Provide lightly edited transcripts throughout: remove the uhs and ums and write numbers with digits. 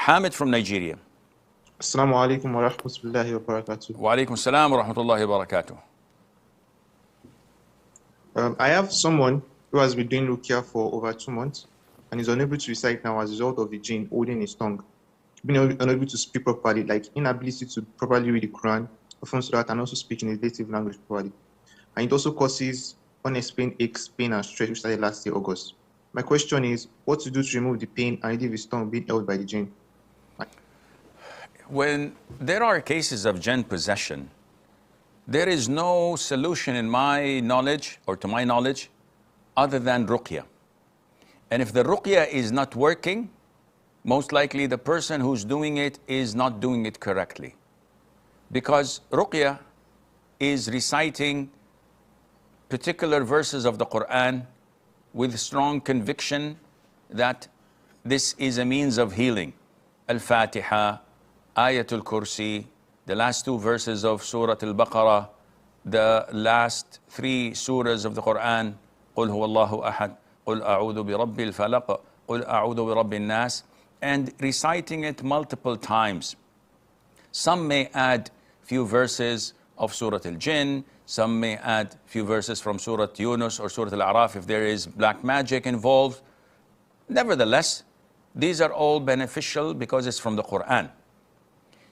Hamid from Nigeria. Assalamu alaikum wa rahmatullahi wa barakatuh. Wa alaikum salam wa rahmatullahi wa barakatuh. I have someone who has been doing Ruqya for over 2 months and is unable to recite now as a result of the Jinn holding his tongue. Being unable to speak properly, like inability to properly read the Quran, perform Salat, and also speak in his native language properly. And it also causes unexplained aches, pain, and stress, which started last year, August. My question is, what to do to remove the pain and relieve his tongue being held by the Jinn? When there are cases of Jinn possession, there is no solution in my knowledge, or to my knowledge, other than Ruqya. And if the Ruqya is not working, most likely the person who's doing it is not doing it correctly. Because Ruqya is reciting particular verses of the Qur'an with strong conviction that this is a means of healing. Al-Fatiha, Ayatul Kursi, the last 2 verses of Surah Al-Baqarah, the last 3 surahs of the Quran, قُلْ هُوَ اللَّهُ أَحَدٌ قُلْ أَعُوذُ بِرَبِّ الْفَلَقِ قُلْ أَعُوذُ بِرَبِّ النَّاسِ, and reciting it multiple times. Some may add few verses of Surah Al-Jinn, some may add few verses from Surah Yunus or Surah Al-A'raf if there is black magic involved. Nevertheless, these are all beneficial because it's from the Quran.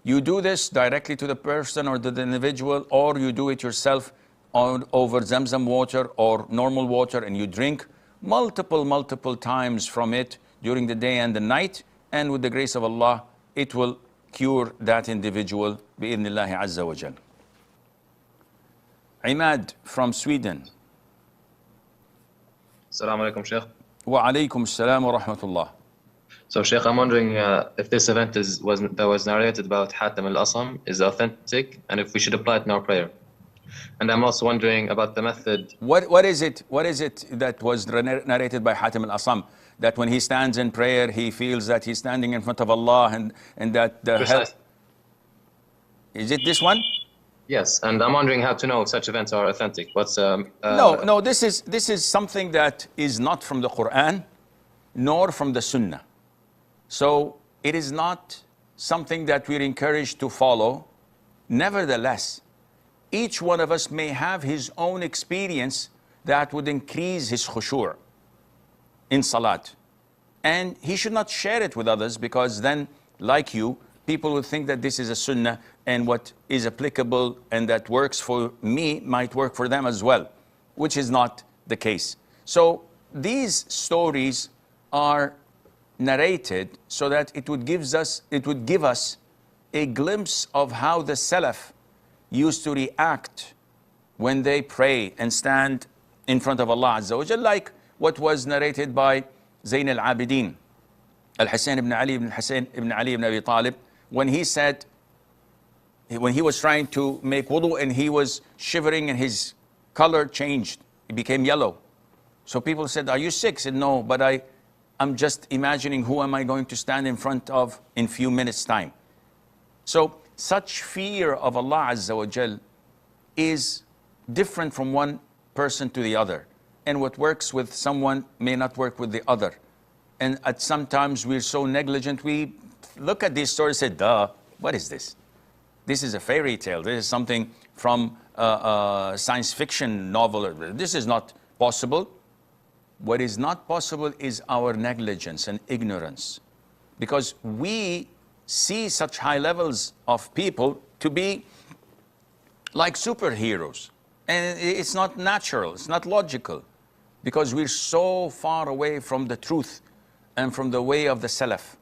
You do this directly to the person or to the individual, or you do it yourself over Zamzam water or normal water, and you drink multiple times from it during the day and the night, and with the grace of Allah, it will cure that individual bi'idhnillahi azza wa jal. Imad from Sweden. Assalamu alaikum, Sheikh. Wa alaikum assalam wa rahmatullah. So, Sheikh, I'm wondering if this event that was narrated about Hatim al-Asam is authentic, and if we should apply it in our prayer. And I'm also wondering about the method. What is it that was narrated by Hatim al-Asam? That when he stands in prayer, he feels that he's standing in front of Allah, and that the help. Is it this one? Yes, and I'm wondering how to know if such events are authentic. What's No, this is something that is not from the Quran, nor from the Sunnah. So it is not something that we're encouraged to follow. Nevertheless, each one of us may have his own experience that would increase his khushu' in salat. And he should not share it with others, because then, like you, people would think that this is a sunnah, and what is applicable and that works for me might work for them as well, which is not the case. So these stories are narrated so that it would give us a glimpse of how the Salaf used to react when they pray and stand in front of Allah Azza wa Jal, like what was narrated by Zayn al-Abidin, Al-Hussein ibn Ali ibn Abi Talib, when he said, when he was trying to make wudu and he was shivering and his color changed, it became yellow. So people said, are you sick? He said, no, but I'm just imagining who am I going to stand in front of in few minutes time. So such fear of Allah Azza wa Jal is different from one person to the other. And what works with someone may not work with the other. And at sometimes we're so negligent, we look at these stories and say, duh, what is this? This is a fairy tale. This is something from a science fiction novel. This is not possible. What is not possible is our negligence and ignorance, because we see such high levels of people to be like superheroes, and it's not natural, it's not logical, because we're so far away from the truth and from the way of the Salaf.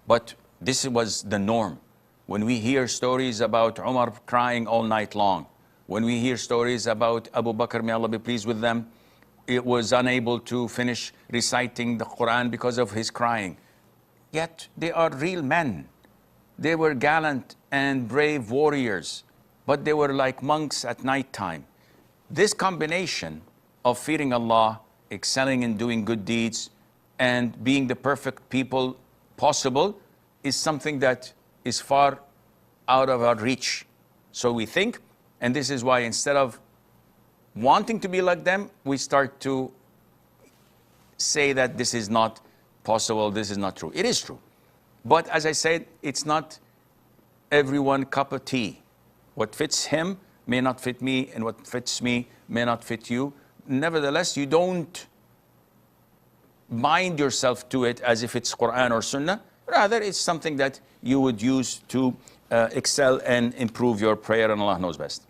But this was the norm. When we hear stories about Umar crying all night long, when we hear stories about Abu Bakr, may Allah be pleased with them, it was unable to finish reciting the Quran because of his crying. Yet they are real men. They were gallant and brave warriors, but they were like monks at night time. This combination of fearing Allah, excelling in doing good deeds, and being the perfect people possible is something that is far out of our reach. So we think, and this is why instead of wanting to be like them, we start to say that this is not possible, this is not true. It is true. But as I said, it's not everyone cup of tea. What fits him may not fit me, and what fits me may not fit you. Nevertheless, you don't bind yourself to it as if it's Qur'an or Sunnah. Rather, it's something that you would use to excel and improve your prayer, and Allah knows best.